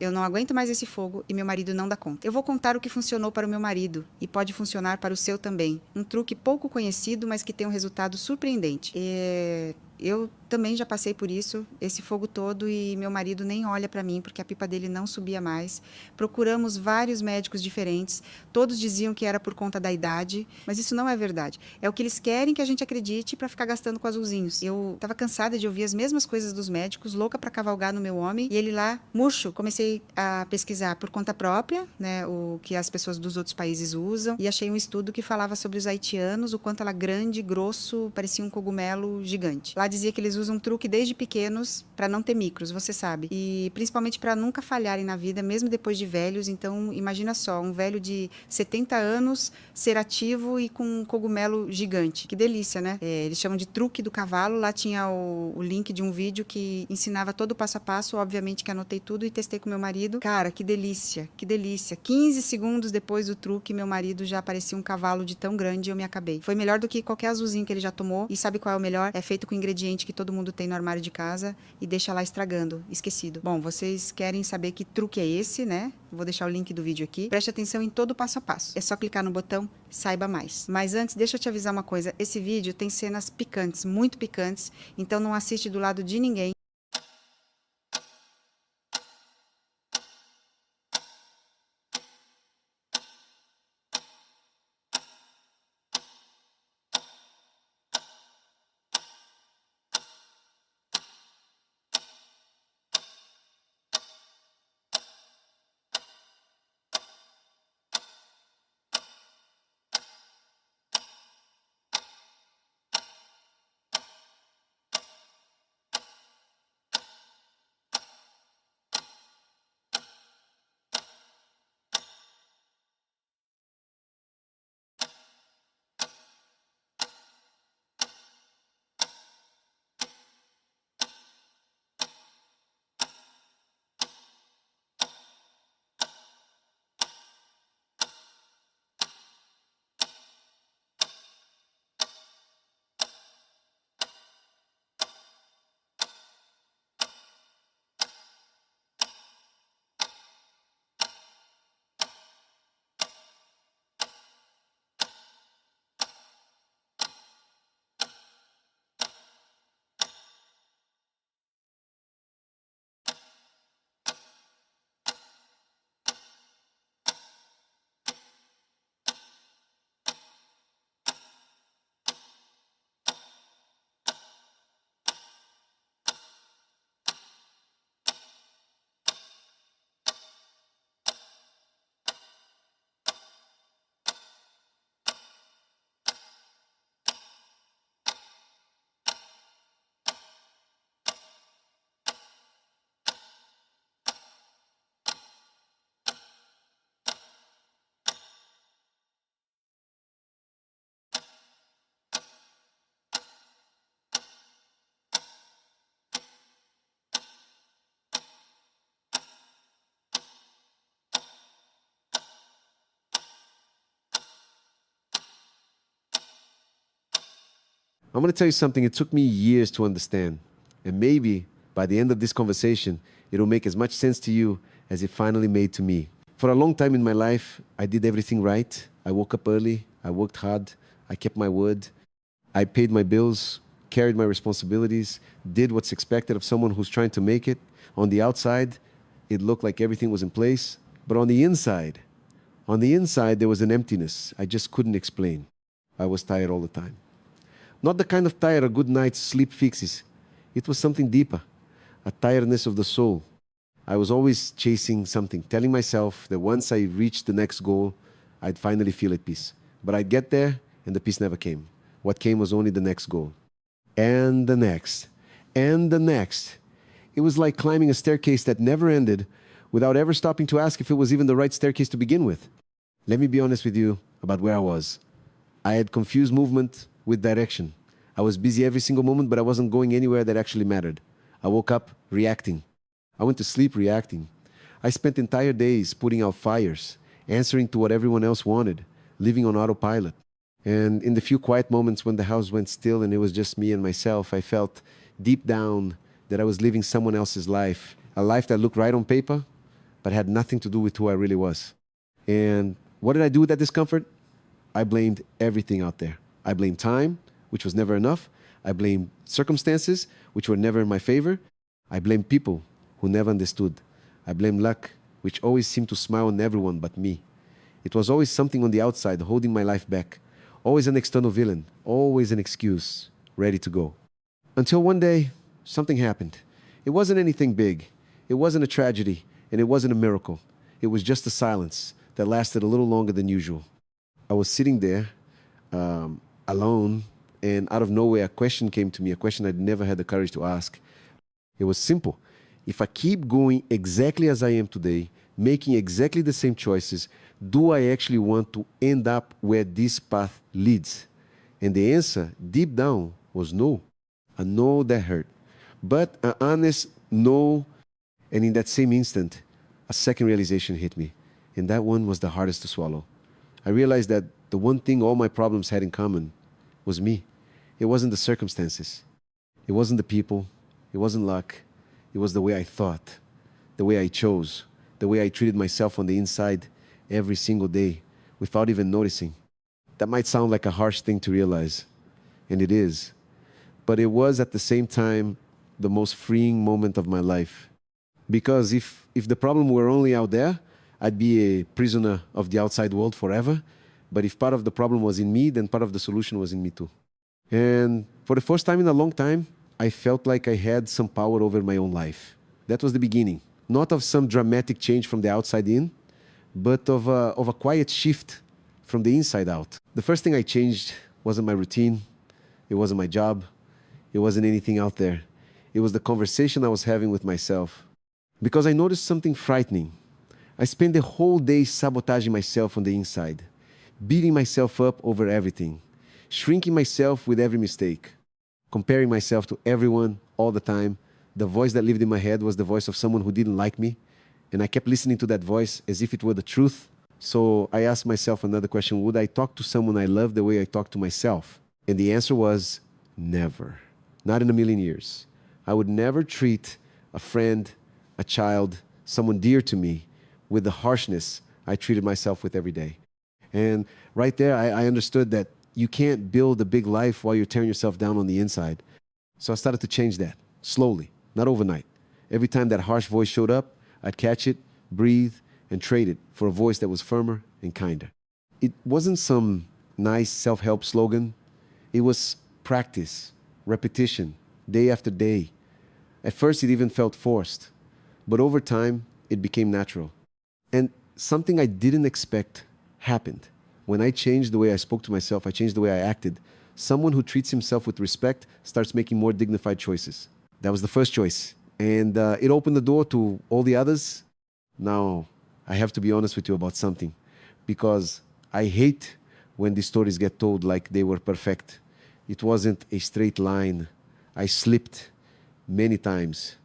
Eu não aguento mais esse fogo e meu marido não dá conta. Eu vou contar o que funcionou para o meu marido e pode funcionar para o seu também. Um truque pouco conhecido, mas que tem um resultado surpreendente. Eu também já passei por isso, esse fogo todo, e meu marido nem olha para mim porque a pipa dele não subia mais. Procuramos vários médicos diferentes, todos diziam que era por conta da idade, mas isso não é verdade. É o que eles querem que a gente acredite para ficar gastando com azulzinhos. Eu estava cansada de ouvir as mesmas coisas dos médicos, louca para cavalgar no meu homem, e ele lá, murcho. Comecei a pesquisar por conta própria, né, o que as pessoas dos outros países usam, e achei um estudo que falava sobre os haitianos, o quanto ela grande, grosso, parecia um cogumelo gigante. Lá dizia que eles usam um truque desde pequenos para não ter micros, você sabe. E principalmente para nunca falharem na vida, mesmo depois de velhos. Então, imagina só, um velho de 70 anos ser ativo e com um cogumelo gigante. Que delícia, né? Eles chamam de truque do cavalo. Lá tinha o link de um vídeo que ensinava todo o passo a passo. Obviamente que anotei tudo e testei com meu marido. Cara, que delícia, que delícia. 15 segundos depois do truque, meu marido já parecia um cavalo de tão grande e eu me acabei. Foi melhor do que qualquer azulzinho que ele já tomou. E sabe qual é o melhor? É feito com ingrediente que todo mundo tem no armário de casa e deixa lá estragando, esquecido. Bom, vocês querem saber que truque é esse, né? Vou deixar o link do vídeo aqui. Preste atenção em todo o passo a passo. É só clicar no botão Saiba Mais. Mas antes, deixa eu te avisar uma coisa. Esse vídeo tem cenas picantes, muito picantes, então não assiste do lado de ninguém. I'm going to tell you something it took me years to understand. And maybe by the end of this conversation, it'll make as much sense to you as it finally made to me. For a long time in my life, I did everything right. I woke up early, I worked hard, I kept my word, I paid my bills, carried my responsibilities, did what's expected of someone who's trying to make it. On the outside, it looked like everything was in place. But on the inside, there was an emptiness I just couldn't explain. I was tired all the time. Not the kind of tired a good night's sleep fixes. It was something deeper, a tiredness of the soul. I was always chasing something, telling myself that once I reached the next goal, I'd finally feel at peace. But I'd get there, and the peace never came. What came was only the next goal. And the next. And the next. It was like climbing a staircase that never ended without ever stopping to ask if it was even the right staircase to begin with. Let me be honest with you about where I was. I had confused movement with direction. I was busy every single moment, but I wasn't going anywhere that actually mattered. I woke up reacting. I went to sleep reacting. I spent entire days putting out fires, answering to what everyone else wanted, living on autopilot. And in the few quiet moments when the house went still and it was just me and myself, I felt deep down that I was living someone else's life, a life that looked right on paper, but had nothing to do with who I really was. And what did I do with that discomfort? I blamed everything out there. I blamed time, which was never enough. I blamed circumstances, which were never in my favor. I blamed people who never understood. I blamed luck, which always seemed to smile on everyone but me. It was always something on the outside holding my life back. Always an external villain, always an excuse, ready to go. Until one day, something happened. It wasn't anything big. It wasn't a tragedy, and it wasn't a miracle. It was just a silence that lasted a little longer than usual. I was sitting there, alone, and out of nowhere, a question came to me, a question I'd never had the courage to ask. It was simple. If I keep going exactly as I am today, making exactly the same choices, do I actually want to end up where this path leads? And the answer, deep down, was no. A no that hurt. But an honest no, and in that same instant, a second realization hit me. And that one was the hardest to swallow. I realized that the one thing all my problems had in common was me. It wasn't the circumstances. It wasn't the people. It wasn't luck. It was the way I thought, the way I chose, the way I treated myself on the inside every single day without even noticing. That might sound like a harsh thing to realize, and it is. But it was at the same time the most freeing moment of my life. Because if the problem were only out there, I'd be a prisoner of the outside world forever. But if part of the problem was in me, then part of the solution was in me too. And for the first time in a long time, I felt like I had some power over my own life. That was the beginning. Not of some dramatic change from the outside in, but of a quiet shift from the inside out. The first thing I changed wasn't my routine. It wasn't my job. It wasn't anything out there. It was the conversation I was having with myself. Because I noticed something frightening. I spent the whole day sabotaging myself on the inside, beating myself up over everything, shrinking myself with every mistake, comparing myself to everyone all the time. The voice that lived in my head was the voice of someone who didn't like me, and I kept listening to that voice as if it were the truth. So I asked myself another question: would I talk to someone I love the way I talk to myself? And the answer was never. Not in a million years. I would never treat a friend, a child, someone dear to me with the harshness I treated myself with every day. And right there, I understood that you can't build a big life while you're tearing yourself down on the inside. So I started to change that, slowly, not overnight. Every time that harsh voice showed up, I'd catch it, breathe, and trade it for a voice that was firmer and kinder. It wasn't some nice self-help slogan. It was practice, repetition, day after day. At first, it even felt forced. But over time, it became natural. And something I didn't expect happened. When I changed the way I spoke to myself, I changed the way I acted. Someone who treats himself with respect starts making more dignified choices. That was the first choice. And it opened the door to all the others. Now, I have to be honest with you about something. Because I hate when these stories get told like they were perfect. It wasn't a straight line. I slipped many times.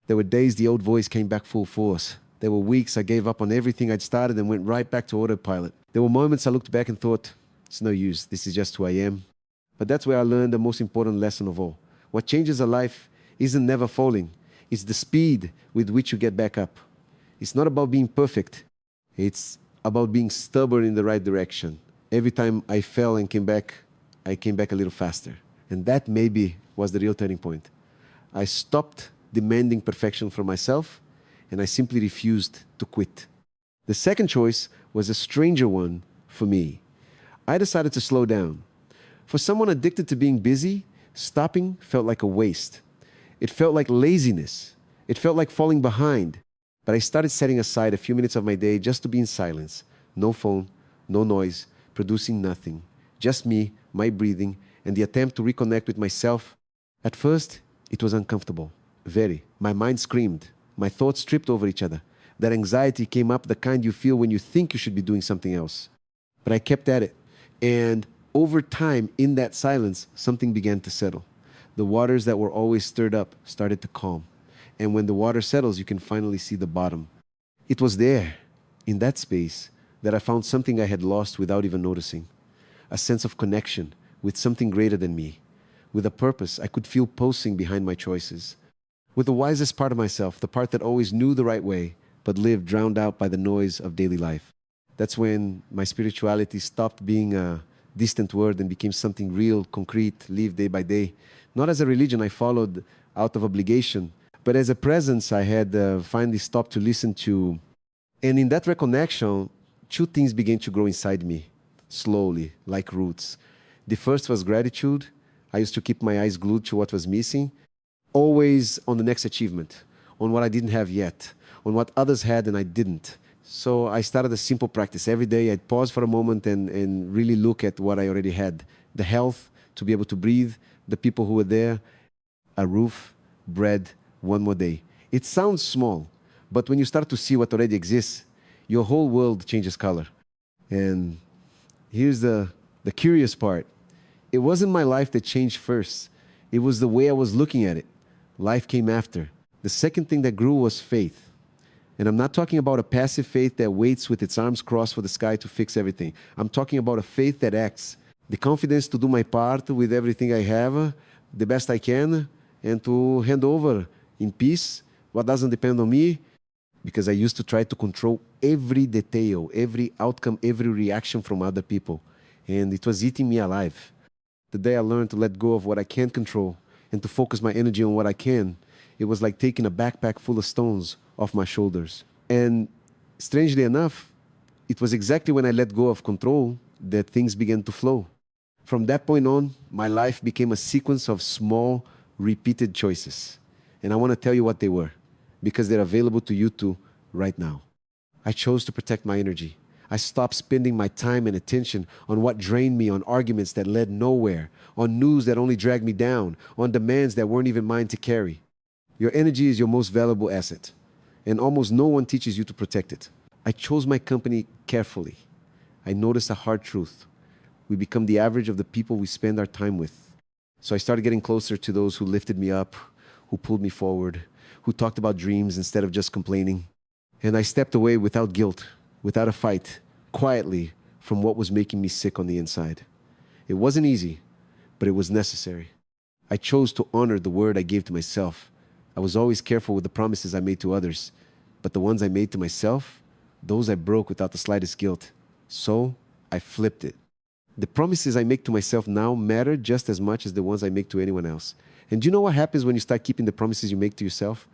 There were days the old voice came back full force. There were weeks I gave up on everything I'd started and went right back to autopilot. There were moments I looked back and thought, it's no use, this is just who I am. But that's where I learned the most important lesson of all. What changes a life isn't never falling. It's the speed with which you get back up. It's not about being perfect. It's about being stubborn in the right direction. Every time I fell and I came back a little faster. And that maybe was the real turning point. I stopped demanding perfection from myself, and I simply refused to quit. The second choice was a stranger one for me. I decided to slow down. For someone addicted to being busy, stopping felt like a waste. It felt like laziness. It felt like falling behind. But I started setting aside a few minutes of my day just to be in silence. No phone, no noise, producing nothing. Just me, my breathing, and the attempt to reconnect with myself. At first, it was uncomfortable. Very. My mind screamed. My thoughts tripped over each other. That anxiety came up, the kind you feel when you think you should be doing something else. But I kept at it. And over time, in that silence, something began to settle. The waters that were always stirred up started to calm. And when the water settles, you can finally see the bottom. It was there, in that space, that I found something I had lost without even noticing. A sense of connection with something greater than me. With a purpose I could feel pulsing behind my choices. With the wisest part of myself, the part that always knew the right way, but live drowned out by the noise of daily life. That's when my spirituality stopped being a distant word and became something real, concrete, lived day by day. Not as a religion I followed out of obligation, but as a presence I had finally stopped to listen to. And in that reconnection, two things began to grow inside me, slowly, like roots. The first was gratitude. I used to keep my eyes glued to what was missing, always on the next achievement, on what I didn't have yet, on what others had and I didn't. So I started a simple practice. Every day I'd pause for a moment and really look at what I already had. The health, to be able to breathe, the people who were there, a roof, bread, one more day. It sounds small, but when you start to see what already exists, your whole world changes color. And here's the curious part. It wasn't my life that changed first. It was the way I was looking at it. Life came after. The second thing that grew was faith. And I'm not talking about a passive faith that waits with its arms crossed for the sky to fix everything. I'm talking about a faith that acts. The confidence to do my part with everything I have, the best I can, and to hand over in peace what doesn't depend on me, because I used to try to control every detail, every outcome, every reaction from other people. And it was eating me alive. The day I learned to let go of what I can't control and to focus my energy on what I can, it was like taking a backpack full of stones off my shoulders. And strangely enough, it was exactly when I let go of control that things began to flow. From that point on, my life became a sequence of small, repeated choices. And I want to tell you what they were, because they're available to you too right now. I chose to protect my energy. I stopped spending my time and attention on what drained me, on arguments that led nowhere, on news that only dragged me down, on demands that weren't even mine to carry. Your energy is your most valuable asset, and almost no one teaches you to protect it. I chose my company carefully. I noticed a hard truth. We become the average of the people we spend our time with. So I started getting closer to those who lifted me up, who pulled me forward, who talked about dreams instead of just complaining. And I stepped away without guilt, without a fight, quietly from what was making me sick on the inside. It wasn't easy, but it was necessary. I chose to honor the word I gave to myself. I was always careful with the promises I made to others, but the ones I made to myself, those I broke without the slightest guilt. So I flipped it. The promises I make to myself now matter just as much as the ones I make to anyone else. And do you know what happens when you start keeping the promises you make to yourself?